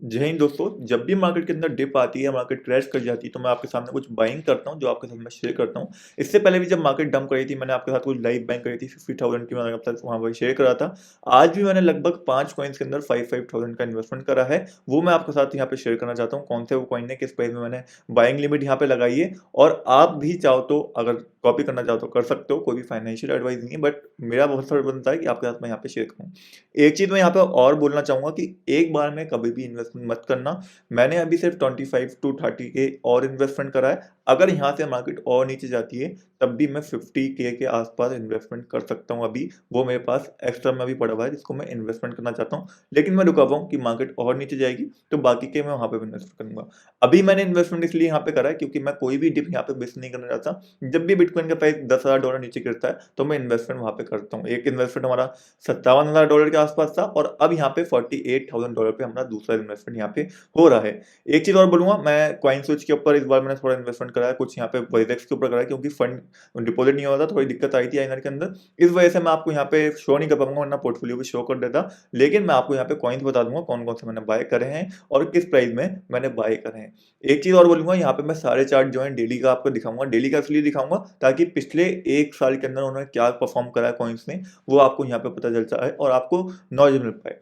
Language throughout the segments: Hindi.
जय हिंद दोस्तों, जब भी मार्केट के अंदर डिप आती है, मार्केट क्रैश कर जाती है, तो मैं आपके सामने कुछ बाइंग करता हूँ, जो आपके साथ मैं शेयर करता हूँ। इससे पहले भी जब मार्केट डंप करी थी, मैंने आपके साथ कुछ लाइव बाइंग करी थी 50,000 की, मैंने आपके साथ वहाँ पर शेयर करा था। आज भी मैंने लगभग 5 कॉइन्स के अंदर 5,000 का इन्वेस्टमेंट करा है, वो मैं आपके साथ यहाँ पे शेयर करना चाहता हूँ। कौन से वो कॉइन है, किस प्राइस में मैंने बाइंग लिमिट यहाँ पे लगाई है, और आप भी चाहो तो अगर कॉपी करना चाहो तो कर सकते हो। कोई भी फाइनेंशियल एडवाइस नहीं है, बट मेरा बहुत सारा बनता है कि आपके साथ मैं यहाँ पे शेयर करूँ। एक चीज़ मैं यहाँ पे और बोलना चाहूँगा कि एक बार में कभी भी इन्वेस्टमेंट मत करना। मैंने अभी सिर्फ 25 टू 30 के और इन्वेस्टमेंट करा है। अगर यहाँ से मार्केट और नीचे जाती है, तब भी मैं 50 के आसपास इन्वेस्टमेंट कर सकता हूँ। अभी वो मेरे पास एक्स्ट्रा में अभी पड़ा हुआ है, जिसको मैं इन्वेस्टमेंट करना चाहता हूँ। लेकिन मैं रुका हुआ हूँ कि मार्केट और नीचे जाएगी तो बाकी के मैं वहाँ पे इन्वेस्ट करूंगा। अभी मैंने इन्वेस्टमेंट इसलिए यहाँ पे करा है क्योंकि मैं कोई भी डिप यहाँ पे मिस नहीं करना चाहता। जब भी बिटकॉइन का प्राइस $10,000 नीचे गिरता है तो मैं इन्वेस्टमेंट वहाँ पे करता हूँ। एक इन्वेस्टमेंट हमारा $57,000 के आसपास था, और अब यहाँ पे $48,000 पे हमारा दूसरा इन्वेस्टमेंट यहाँ पे हो रहा है। एक चीज और बोलूंगा, मैं कॉइन स्विच के ऊपर इस बार मैंने थोड़ा इन्वेस्टमेंट करा है, कुछ यहाँ पे वॉइजेक्स के ऊपर करा है, क्योंकि फंड डिपॉजिट नहीं हो रहा था, थोड़ी दिक्कत आई थी आइनर के अंदर। इस वजह से मैं आपको यहाँ पे शो नहीं कर पाऊंगा, वरना पोर्टफोलियो भी शो कर देता। लेकिन मैं आपको यहाँ पे कॉइन्स बता दूंगा कौन कौन से मैंने बाय करे हैं और किस प्राइस में मैंने बाय करे हैं। एक चीज और बोलूंगा, यहाँ पे मैं सारे चार्ट जो है डेली का आपको दिखाऊंगा। डेली का इसलिए दिखाऊंगा ताकि पिछले एक साल के अंदर उन्होंने क्या परफॉर्म करा है कॉइन्स ने, वो आपको यहाँ पे पता चलता है और आपको नॉलेज मिल पाए।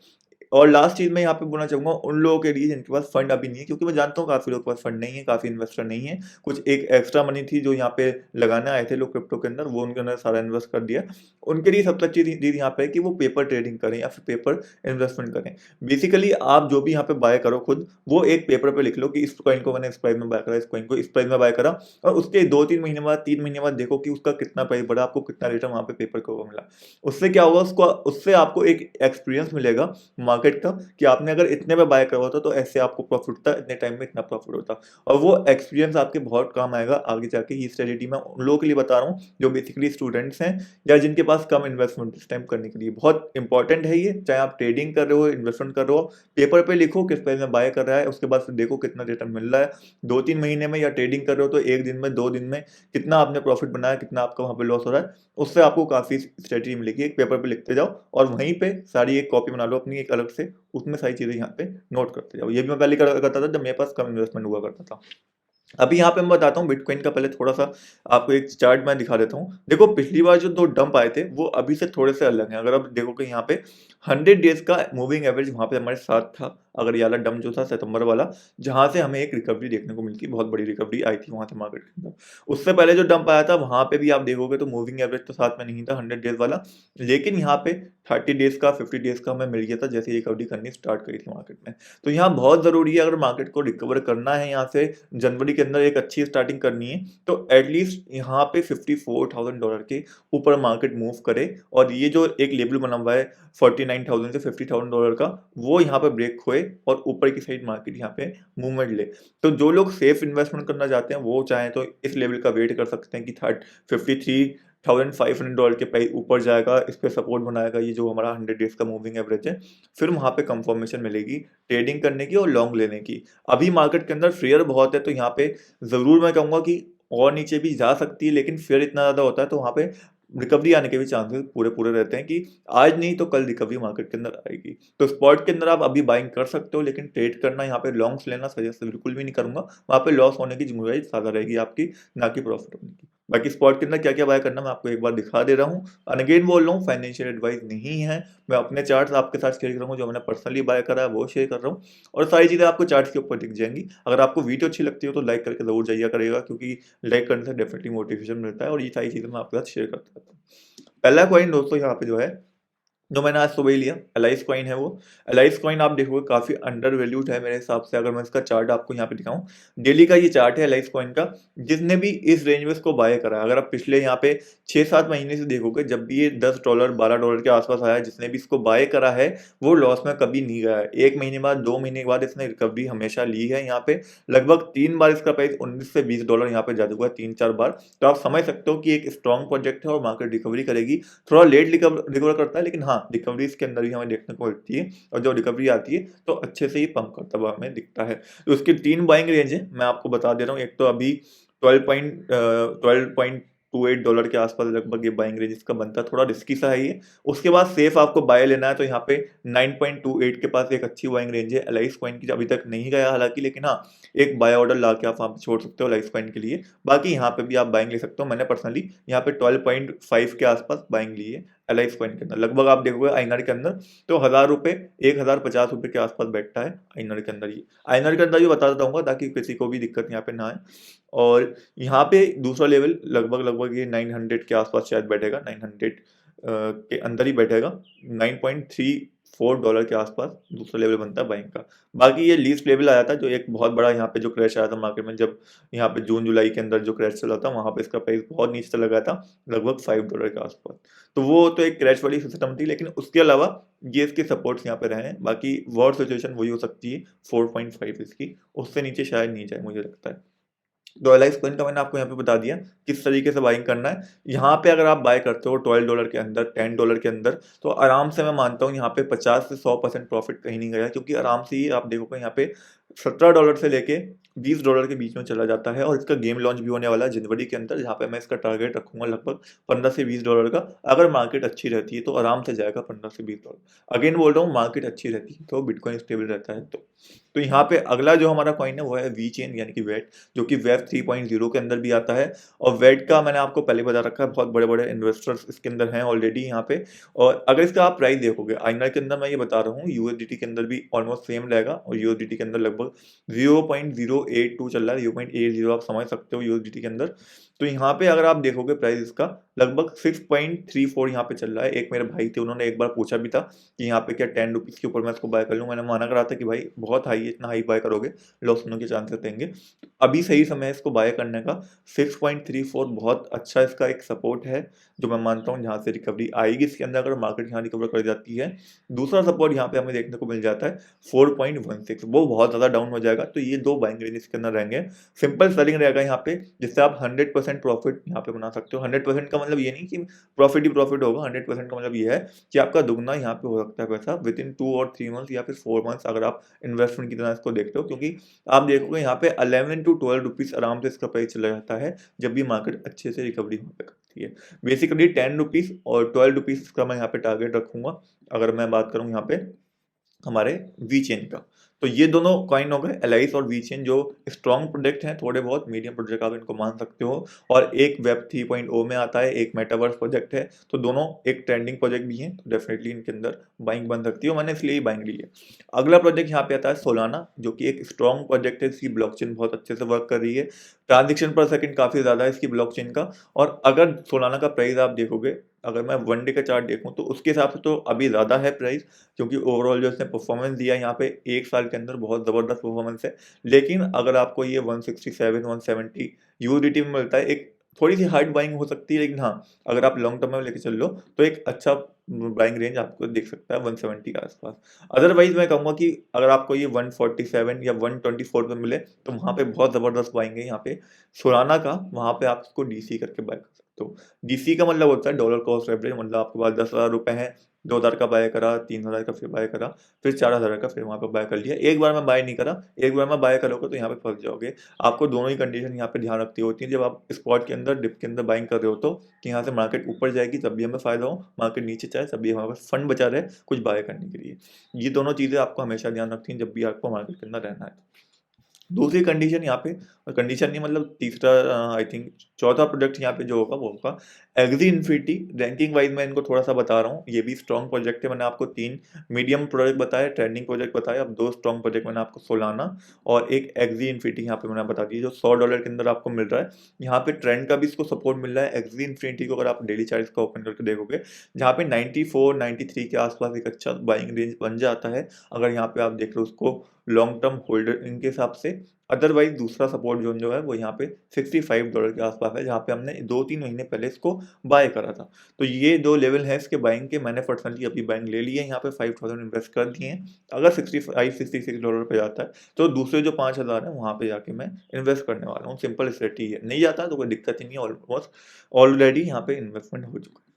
और लास्ट चीज मैं यहाँ पे बोलना चाहूंगा उन लोगों के लिए जिनके पास फंड अभी नहीं है, क्योंकि मैं जानता हूँ काफी लोगों के पास फंड नहीं है, काफी इन्वेस्टर नहीं है। कुछ एक एक्स्ट्रा मनी थी जो यहाँ पे लगाने आए थे लोग क्रिप्टो के अंदर, वो उनके अंदर सारा इन्वेस्ट कर दिया। उनके लिए सबसे अच्छी चीज यहाँ पे है कि वो पेपर ट्रेडिंग करें या फिर पेपर इन्वेस्टमेंट करें। बेसिकली आप जो भी यहाँ पे बाय करो खुद, वो एक पेपर पे लिख लो कि इस कॉइन को मैंने इस प्राइस में बाय करा, इस कॉइन को इस प्राइस में बाय करा, और उसके 2-3 महीने बाद 3 महीने बाद देखो कि उसका कितना प्राइस बढ़ा, आपको कितना रिटर्न वहाँ पे पेपर के ऊपर मिला। उससे क्या होगा, उसको उससे आपको एक एक्सपीरियंस मिलेगा मार्केट का, कि आपने अगर इतने में बाय करा होता तो ऐसे आपको प्रॉफिट होता, इतने टाइम में इतना प्रॉफिट होता। और वो एक्सपीरियंस आपके बहुत काम आएगा आगे जाके। ये स्ट्रेटेजी मैं उन लोगों के लिए बता रहा हूँ जो बेसिकली स्टूडेंट्स हैं या जिनके पास कम इन्वेस्टमेंट इस टाइम करने के लिए। बहुत इंपॉर्टेंट है ये, चाहे आप ट्रेडिंग कर रहे हो, इन्वेस्टमेंट कर रहे हो। पेपर पे लिखो किस प्राइस में बाय कर रहा है, उसके बाद फिर देखो कितना रिटर्न मिल रहा है 2-3 महीने में, या ट्रेडिंग कर रहे हो तो एक दिन में, 2 दिन में कितना आपने प्रॉफिट बनाया, कितना आपका वहाँ पे लॉस हो रहा है। उससे आपको काफी स्ट्रेटेजी मिलेगी। एक पेपर पे लिखते जाओ और वहीं पे सारी एक कॉपी बना लो अपनी एक अलग से, उसमें सारी चीजें यहाँ पे नोट करते जाओ। ये भी मैं पहले करता था जब मेरे पास कम इन्वेस्टमेंट हुआ करता था। अभी यहाँ पे मैं बताता हूँ बिटकॉइन का। पहले थोड़ा सा आपको एक चार्ट मैं दिखा देता हूँ। देखो पिछली बार जो 2 डंप आए थे वो अभी से थोड़े से अलग हैं। अगर आप देखोगे यहाँ पे 100 डेज का मूविंग एवरेज वहाँ पे हमारे साथ था। अगर ये वाला डंप जो था सितंबर वाला, जहाँ से हमें एक रिकवरी देखने को मिलती, बहुत बड़ी रिकवरी आई थी वहाँ से मार्केट के अंदर। उससे पहले जो डंप आया था वहाँ पे भी आप देखोगे तो मूविंग एवरेज तो साथ में नहीं था 100 डेज वाला, लेकिन यहाँ पे 30 डेज का 50 डेज का हमें मिल गया था जैसे रिकवरी करनी स्टार्ट करी थी मार्केट में। तो यहाँ बहुत जरूरी है, अगर मार्केट को रिकवर करना है यहाँ से जनवरी के अंदर एक अच्छी स्टार्टिंग करनी है, तो एटलीस्ट यहाँ पे $54,000 के ऊपर मार्केट मूव करे। और ये जो एक लेवल बना हुआ है 49,000 से $50,000 का, वो यहाँ पे ब्रेक होए और ऊपर की साइड मार्केट यहाँ पे मूवमेंट ले। तो जो लोग सेफ इन्वेस्टमेंट करना चाहते हैं वो चाहे तो इस लेवल का वेट कर सकते हैं कि 53,500 के प्राइस ऊपर जाएगा, इस पे सपोर्ट बनाएगा ये जो हमारा 100 डेज का मूविंग एवरेज है। फिर वहाँ पे कंफर्मेशन मिलेगी ट्रेडिंग करने की और लॉन्ग लेने की। अभी मार्केट के अंदर फेयर बहुत है, तो यहाँ पे जरूर मैं कहूंगा कि और नीचे भी जा सकती है, लेकिन फेयर इतना ज्यादा होता है तो वहाँ पे रिकवरी आने के भी चांसेस पूरे पूरे रहते हैं कि आज नहीं तो कल रिकवरी मार्केट के अंदर आएगी। तो स्पॉट के अंदर आप अभी बाइंग कर सकते हो, लेकिन ट्रेड करना यहाँ पे लॉन्ग्स लेना सजेस्ट बिल्कुल भी नहीं करूंगा। वहाँ पे लॉस होने की जिम्मेदारी ज्यादा रहेगी आपकी, ना कि प्रॉफिट होने की। बाकी स्पॉट के अंदर क्या क्या बाय करना मैं आपको एक बार दिखा दे रहा हूँ। अनगेन बोल रहा हूँ, फाइनेंशियल एडवाइस नहीं है। मैं अपने चार्ट्स आपके साथ शेयर कर रहा हूँ, जो मैंने पर्सनली बाय करा है वो शेयर कर रहा हूँ, और सारी चीज़ें आपको चार्ट्स के ऊपर दिख जाएंगी। अगर आपको वीडियो अच्छी लगती हो तो लाइक करके जरूर जाइए करेगा, क्योंकि लाइक करने से डेफिनेटली मोटिवेशन मिलता है और ये सारी चीज़ें मैं आपके साथ शेयर करता रहता हूँ। पहला कॉइन दोस्तों यहाँ पे जो है, जो मैंने आज सुबह ही लिया, एलाइस कॉइन है वो। एलाइस कॉइन आप देखोगे काफी अंडर वैल्यूड है मेरे हिसाब से। अगर मैं इसका चार्ट आपको यहाँ पे दिखाऊं, डेली का ये चार्ट है एलाइस कॉइन का। जिसने भी इस रेंज में इसको बाय करा है, अगर आप पिछले यहाँ पे 6-7 महीने से देखोगे, जब भी ये $10 $12 के आसपास आया है, जिसने भी इसको बाय करा है वो लॉस में कभी नहीं गया है। 1 महीने बाद, 2 महीने के बाद इसने रिकवरी हमेशा ली है। यहाँ पे लगभग 3 बार इसका प्राइस $19 से $20 यहाँ पे जा चुका है, 3-4 बार। तो आप समझ सकते हो कि एक स्ट्रॉन्ग प्रोजेक्ट है और मार्केट रिकवरी करेगी। थोड़ा लेट रिकवर करता है, लेकिन हाँ रिकवरीज के अंदर भी हमें देखने को मिलती है, और जो रिकवरी आती है तो अच्छे से ही पंप करता हुआ हमें दिखता है। तो उसकी 3 बाइंग रेंज है, मैं आपको बता दे रहा हूँ। एक तो अभी 12 पॉइंट $9.28 के आसपास लगभग ये बाइंग रेंज इसका बनता है, थोड़ा रिस्की सा है ये। उसके बाद सेफ आपको बाय लेना है तो यहाँ पे 9.28 के पास एक अच्छी बाइंग रेंज है। एलाइस कॉइन की अभी तक नहीं गया हालांकि, लेकिन हाँ एक बाय ऑर्डर ला के आप वहाँ पे छोड़ सकते हो एलाइस कॉइन के लिए। बाकी यहाँ पे भी आप बाइंग ले सकते हो। मैंने पर्सनली यहाँ पे 12.5 के आसपास बाइंग ली है एलाइस कॉइन के अंदर। लगभग आप देखोगे आईनर के अंदर तो 1000 रुपये, 1050 रुपये के आसपास बैठता है आईनर के अंदर। ये आईनर के अंदर भी बता देता हूँ ताकि किसी को भी दिक्कत यहाँ पे ना आए। और यहाँ पे दूसरा लेवल लगभग ये 900 के आसपास शायद बैठेगा, 900 के अंदर ही बैठेगा। $9.34 के आसपास दूसरा लेवल बनता है बाइंग का। बाकी ये लीस्ट लेवल आया था जो एक बहुत बड़ा यहाँ पे जो क्रैश आया था मार्केट में, जब यहाँ पे जून जुलाई के अंदर जो क्रैश चला था वहाँ पे इसका प्राइस बहुत नीचे लगा था, लगभग $5 के आसपास। तो वो तो एक क्रैश वाली सिस्टम थी, लेकिन उसके अलावा ये इसके सपोर्ट्स यहाँ पे रहे हैं। बाकी वर्स्ट सिचुएशन वही हो सकती है 4.5 इसकी, उससे नीचे शायद नहीं जाए मुझे लगता है। तो एलाइस कॉइन का मैंने आपको यहाँ पे बता दिया किस तरीके से बाइंग करना है। यहाँ पे अगर आप बाय करते हो $12 के अंदर, $10 के अंदर, तो आराम से मैं मानता हूँ यहाँ पे 50 से 100% प्रॉफिट कहीं नहीं गया, क्योंकि आराम से ही आप देखोगे यहाँ पे $17 से लेके $20 के बीच में चला जाता है। और इसका गेम लॉन्च भी होने वाला है जनवरी के अंदर, जहाँ पे मैं इसका टारगेट रखूंगा लगभग $15 से $20 का। अगर मार्केट अच्छी रहती है तो आराम से जाएगा $15 से $20। अगेन बोल रहा हूँ, मार्केट अच्छी रहती है तो बिटकॉइन स्टेबल रहता है। तो यहाँ पे अगला जो हमारा कॉइन है वो है वी चेन यानी कि वेट, जो कि वेब 3.0 के अंदर भी आता है। और वेट का मैंने आपको पहले बता रखा है, बहुत बड़े बड़े इन्वेस्टर्स इसके अंदर हैं ऑलरेडी यहाँ पे। और अगर इसका आप प्राइस देखोगे आईनर के अंदर, मैं ये बता रहा हूँ यूएसडीटी के अंदर भी ऑलमोस्ट सेम रहेगा, और यूएसडीटी के अंदर लगभग 0.082 चल रहा है, 0.80 आप समझ सकते हो यूएसडीटी के अंदर। तो यहाँ पे अगर आप देखोगे प्राइस इसका लगभग 6.34 यहाँ पे चल रहा है। एक मेरे भाई थे, उन्होंने एक बार पूछा भी था कि यहाँ पे क्या 10 रुपीज़ के ऊपर मैं इसको बाय कर लूँ। मैंने माना करा था कि भाई बहुत हाई है, इतना हाई बाय करोगे लॉस होने के चांसेस रहेंगे। तो अभी सही समय है इसको बाय करने का। 6.34 बहुत अच्छा इसका एक सपोर्ट है, जो मैं मानता हूँ जहाँ से रिकवरी आएगी इसके अंदर अगर मार्केट यहाँ रिकवर कर जाती है। दूसरा सपोर्ट यहाँ पे हमें देखने को मिल जाता है 4.16, वो बहुत ज़्यादा डाउन हो जाएगा। तो ये दो बाइंग रेंज इसके अंदर रहेंगे। सिंपल सेलिंग रहेगा यहाँ पे, जिससे आप 100% प्रॉफिट यहाँ पे बना सकते हो। 100% का मतलब ये नहीं कि प्रॉफिट ही प्रॉफिट होगा, 100% का मतलब ये है कि आपका दुगना यहाँ पे हो सकता है पैसा विद इन 2 और 3 मंथ्स या फिर 4 मंथ्स, अगर आप इन्वेस्टमेंट की तरह इसको देखते हो। क्योंकि आप देखोगे यहाँ पे 11 to 12 रुपीज़ आराम से इसका प्राइस चला जाता है जब भी मार्केट अच्छे से रिकवरी वहाँ पे करती है। बेसिकली 10 रुपीज़ और 12 रुपीज़ का मैं यहाँ पे टारगेट रखूंगा अगर मैं बात करूँ यहाँ पे हमारे वी चेन का। तो ये दोनों कॉइन हो गए एलाइस और वी चेन, जो स्ट्रॉन्ग प्रोजेक्ट हैं, थोड़े बहुत मीडियम प्रोजेक्ट आप इनको मान सकते हो। और एक वेब 3.0 में आता है, एक मेटावर्स प्रोजेक्ट है, तो दोनों एक ट्रेंडिंग प्रोजेक्ट भी हैं, तो डेफिनेटली इनके अंदर बाइंग बन सकती है, मैंने इसलिए ही बाइंग ली है। अगला प्रोजेक्ट यहाँ पे आता है सोलाना, जो कि एक स्ट्रॉन्ग प्रोजेक्ट है। इसकी ब्लॉकचेन बहुत अच्छे से वर्क कर रही है, ट्रांजेक्शन पर सेकंड काफ़ी ज़्यादा है इसकी ब्लॉकचेन का। और अगर सोलाना का प्राइस आप देखोगे, अगर मैं 1 डे का चार्ट देखूँ तो उसके हिसाब से तो अभी ज़्यादा है प्राइस, क्योंकि ओवरऑल जो इसने परफॉर्मेंस दिया है यहाँ पे 1 साल के अंदर बहुत ज़बरदस्त परफॉर्मेंस है। लेकिन अगर आपको ये 167 170 यूएसडीटी में मिलता है, एक थोड़ी सी हार्ड बाइंग हो सकती है, लेकिन हाँ अगर आप लॉन्ग टर्म में लेके चल लो तो एक अच्छा बाइंग रेंज आपको दिख सकता है 170 के आसपास। अदरवाइज मैं कहूँगा कि अगर आपको ये 147 या 124 पे मिले तो वहाँ पे बहुत ज़बरदस्त बाइंग है यहाँ पे सोलाना का, वहाँ पे आप इसको डीसी करके बाय कर सकते हो। डीसी का मतलब होता है डॉलर कॉस्ट एवरेज, मतलब आपके पास 10,000 रुपये हैं, 2,000 का बाय करा, 3,000 का फिर बाय करा, फिर 4,000 का फिर वहाँ पे बाय कर लिया। एक बार में बाय नहीं करा, एक बार में बाय करोगे तो यहाँ पे फंस जाओगे। आपको दोनों ही कंडीशन यहाँ पे ध्यान रखती होती है जब आप स्पॉट के अंदर डिप के अंदर बाइंग कर रहे हो, तो कि यहाँ से मार्केट ऊपर जाएगी तब भी हमें फायदा हो, मार्केट नीचे जाए तब भी हमारे पास फंड बचा रहे कुछ बाय करने के लिए। ये दोनों चीज़ें आपको हमेशा ध्यान रखती हैं जब भी आपको मार्केट के अंदर रहना है। दूसरी कंडीशन यहाँ पे, कंडीशन नहीं मतलब तीसरा आई थिंक चौथा प्रोजेक्ट यहाँ पे जो होगा वो होगा एग्जी इन्फिनिटी। रैंकिंग वाइज मैं इनको थोड़ा सा बता रहा हूँ, ये भी स्ट्रॉन्ग प्रोजेक्ट है। मैंने आपको 3 मीडियम प्रोजेक्ट बताए, ट्रेंडिंग प्रोजेक्ट बताए, अब 2 स्ट्रॉन्ग प्रोजेक्ट मैंने आपको सोलाना और एक एग्जी इन्फिनिटी यहाँ पे मैंने बता दी, जो $100 के अंदर आपको मिल रहा है। यहाँ पे ट्रेंड का भी इसको सपोर्ट मिल रहा है एग्जी इन्फिनिटी को, अगर आप डेली चार्ट का ओपन करके देखोगे, जहाँ पे 94 93 के आसपास एक अच्छा बाइंग रेंज बन जाता है अगर यहाँ पे आप देख रहे हो उसको लॉन्ग टर्म होल्डर इनके हिसाब से। अदरवाइज दूसरा सपोर्ट जोन जो है वो यहाँ पे $65 के आसपास है, जहाँ पे हमने 2-3 महीने पहले इसको बाय करा था। तो ये 2 लेवल है इसके बाइंग के। मैंने पर्सनली अभी बाइंग ले ली है, यहाँ पे 5,000 इन्वेस्ट कर दिए हैं। अगर $65-66 पे जाता है तो दूसरे जो 5,000 है वहाँ पे जाके मैं इन्वेस्ट करने वाला हूँ। सिंपल स्ट्रेटजी है, नहीं जाता तो कोई दिक्कत ही नहीं है, ऑलमोस्ट ऑलरेडी यहाँ पे इन्वेस्टमेंट हो चुका है।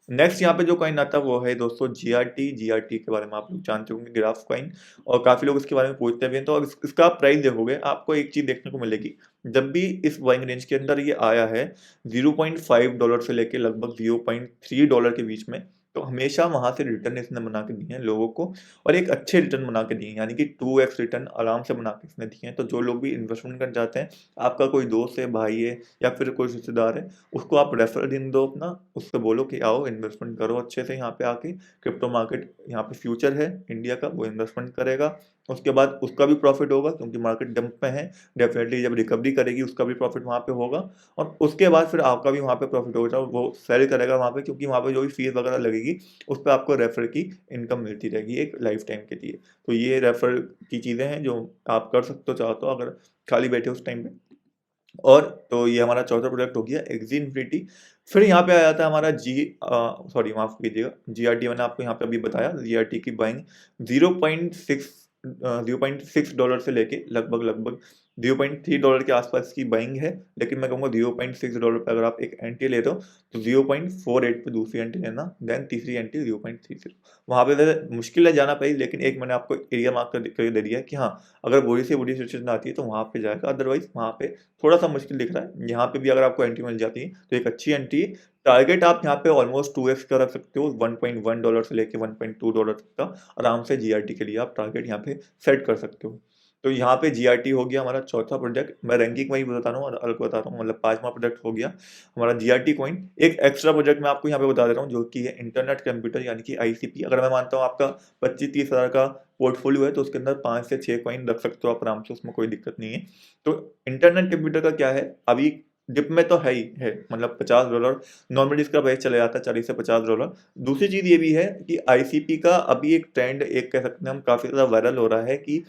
नेक्स्ट यहाँ पे जो कॉइन आता है वो है दोस्तों जीआरटी। जीआरटी के बारे में आप लोग जानते होंगे, ग्राफ कॉइन, और काफ़ी लोग इसके बारे में पूछते भी हैं। तो अब इसका आप प्राइस देखोगे, आपको एक चीज़ देखने को मिलेगी, जब भी इस बाइंग रेंज के अंदर ये आया है $0.5 से लेके लगभग $0.3 के बीच में, तो हमेशा वहाँ से रिटर्न इसने बना के दिए हैं लोगों को, और एक अच्छे रिटर्न बना के दिए हैं, यानी कि 2x रिटर्न आराम से बना के इसने दिए हैं। तो जो लोग भी इन्वेस्टमेंट करना चाहते हैं, आपका कोई दोस्त है, भाई है, या फिर कोई रिश्तेदार है, उसको आप रेफरल लिंक दो अपना, उससे बोलो कि आओ इन्वेस्टमेंट करो अच्छे से यहाँ पे आके, क्रिप्टो मार्केट यहाँ पे फ्यूचर है इंडिया का, वो इन्वेस्टमेंट करेगा। उसके बाद उसका भी प्रॉफिट होगा क्योंकि मार्केट डंप में है, डेफिनेटली जब रिकवरी करेगी उसका भी प्रॉफिट वहाँ पे होगा, और उसके बाद फिर आपका भी वहाँ पे प्रॉफिट होगा, वो सेल करेगा वहाँ पे, क्योंकि वहाँ पे जो भी फीस वगैरह लगेगी उस पर आपको रेफर की इनकम मिलती रहेगी एक लाइफ टाइम के लिए। तो ये रेफर की चीज़ें हैं जो आप कर सकते हो चाहो तो, अगर खाली बैठे उस टाइम पे। और तो ये हमारा चौथा प्रोडक्ट हो गया एक्जी इन्फिनिटी। फिर यहाँ पे आ जाता है हमारा सॉरी माफ कीजिएगा, जीआरटी मैंने आपको यहाँ पे अभी बताया, जीआरटी की बाइंग 0.6 से लेके लगभग लगभग $0.3 के आसपास की बाइंग है। लेकिन मैं कहूँगा $0.6 पे अगर आप एक एंट्री लेते हो तो 0.48 पे दूसरी एंट्री लेना, देन तीसरी एंट्री 0.30। वहाँ पे वैसे मुश्किल है जाना पाई, लेकिन एक मैंने आपको एरिया मार्क करके दे दिया है कि हाँ, अगर बुरी से बुरी सिचुएशन आती है तो वहाँ पे जाएगा, अदरवाइज वहाँ पे थोड़ा सा मुश्किल दिख रहा है। यहाँ पे भी अगर आपको एंट्री मिल जाती है तो एक अच्छी एंट्री। टारगेट आप यहाँ पे ऑलमोस्ट 2x का रख सकते हो, $1.1 से लेके $1.2 तक का आराम से जीआरटी के लिए आप टारगेट यहाँ पे सेट कर सकते हो। तो यहाँ पे जीआरटी हो गया हमारा चौथा प्रोडक्ट। मैं रैंकिंग वही बता रहा हूँ और अलग बता रहा हूँ, मतलब पांचवा प्रोडक्ट हो गया हमारा जीआरटी कॉइन। एक एक्स्ट्रा प्रोजेक्ट मैं आपको यहाँ पे बता दे रहा हूँ जो कि है इंटरनेट कंप्यूटर, यानी कि आईसीपी। अगर मैं मानता हूँ आपका 25-30 हज़ार का पोर्टफोलियो है तो उसके अंदर 5 से 6 कॉइन रख सकते हो आप आराम से, उसमें कोई दिक्कत नहीं है। तो इंटरनेट कंप्यूटर का क्या है, अभी डिप में तो है ही है, मतलब $50 नॉर्मली इसका प्राइस चला जाता है, $40 से $50। दूसरी चीज़ ये भी है कि आईसीपी का अभी एक ट्रेंड, एक कह सकते हैं हम, काफ़ी ज़्यादा वायरल हो रहा है कि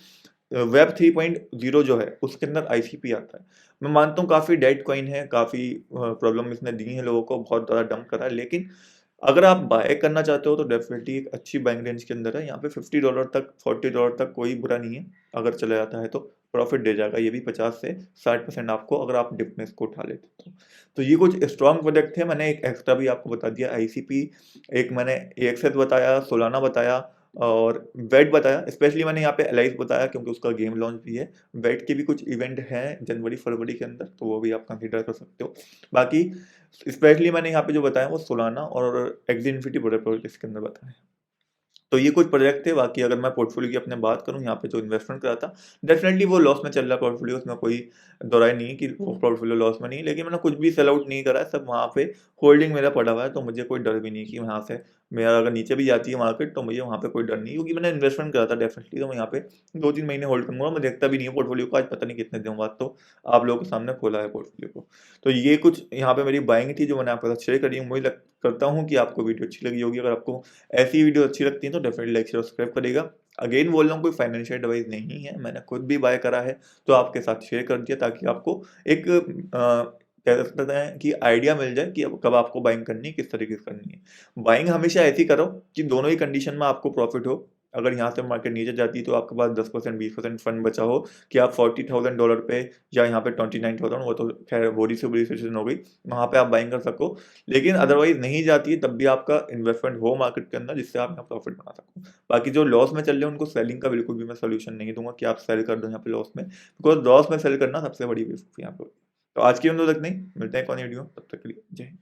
वेब 3.0 जो है उसके अंदर आईसीपी आता है। मैं मानता हूँ काफ़ी डेड कॉइन है, काफ़ी प्रॉब्लम इसने दी है लोगों को, बहुत ज़्यादा डंप करा है, लेकिन अगर आप बाय करना चाहते हो तो डेफिनेटली एक अच्छी बाइंग रेंज के अंदर है। यहाँ पे $50 तक, $40 तक कोई बुरा नहीं है, अगर चला जाता है तो प्रॉफिट दे जाएगा ये भी 50 से 60% आपको, अगर आप डिप में इसको उठा लेते हो तो। ये कुछ स्ट्रॉन्ग प्रोडक्ट थे। मैंने एक एक्स्ट्रा भी आपको बता दिया, आईसीपी, एक मैंने एक्सेस बताया, सोलाना बताया, और वेट बताया। स्पेशली मैंने यहाँ पे एलाइज बताया क्योंकि उसका गेम लॉन्च भी है। वेट के भी कुछ इवेंट हैं जनवरी फरवरी के अंदर, तो वो भी आप कंसिडर कर सकते हो। बाकी स्पेशली मैंने यहाँ पे जो बताया वो सोलाना और एक्स इन्फिनिटी प्रोडक्ट इसके अंदर बताया है। तो ये कुछ प्रोजेक्ट थे। बाकी अगर मैं पोर्टफोलियो की अपने बात करूँ, यहाँ पे जो इन्वेस्टमेंट करा था, डेफिनेटली वो लॉस में चल रहा है पोर्टफोलियो, उसमें कोई दो राय नहीं है कि वो पोर्टफोलियो लॉस में नहीं है, लेकिन मैंने कुछ भी सेल आउट नहीं करा है, सब वहाँ पे होल्डिंग मेरा पड़ा हुआ है। तो मुझे कोई डर भी नहीं है कि वहाँ से मेरा अगर नीचे भी जाती है मार्केट तो मुझे वहाँ पे कोई डर नहीं है, क्योंकि मैंने इन्वेस्टमेंट करा था डेफिनेटली। तो मैं यहाँ पे 2-3 महीने होल्ड करूँगा, मैं देखता भी नहीं हूँ पोर्टफोलियो को। आज पता नहीं कितने दिनों बाद तो आप लोगों के सामने खोला है पोर्टफोलियो को। तो ये कुछ यहाँ पे मेरी बाइंग थी जो मैंने आपके साथ शेयर करी। मुझे करता हूँ कि आपको वीडियो अच्छी लगी होगी। अगर आपको ऐसी वीडियो अच्छी लगती है तो डेफिनेटली लाइक शेयर सब्सक्राइब करिएगा। अगेन बोल रहा हूँ, कोई फाइनेंशियल एडवाइस नहीं है, मैंने खुद भी बाय करा है तो आपके साथ शेयर कर दिया, ताकि आपको एक कह सकते हैं कि आइडिया मिल जाए कि अब कब आपको बाइंग करनी है, किस तरीके से करनी है। बाइंग हमेशा ऐसी करो कि दोनों ही कंडीशन में आपको प्रॉफिट हो। अगर यहाँ से मार्केट नीचे जाती है तो आपके पास 10% 20% फंड बचा हो कि आप $40,000 पे, या यहाँ पे 29,000, वो तो खैर बुरी से बुरी सिचुएशन हो गई, वहाँ पे आप बाइंग कर सको। लेकिन अदरवाइज नहीं जाती है तब भी आपका इन्वेस्टमेंट हो मार्केट के अंदर, जिससे आप यहाँ प्रॉफिट बना सको। बाकी जो लॉस में चल रहे हैं उनको सेलिंग का बिल्कुल भी मैं सोल्यूशन नहीं दूंगा कि आप सेल कर दो यहाँ पे लॉस में, बिकॉज लॉस में सेल करना सबसे बड़ी बेवकूफ़ी यहाँ पे। तो आज की वीडियो तक नहीं, मिलते हैं एक और वीडियो, तब तक के लिए जय हिंद।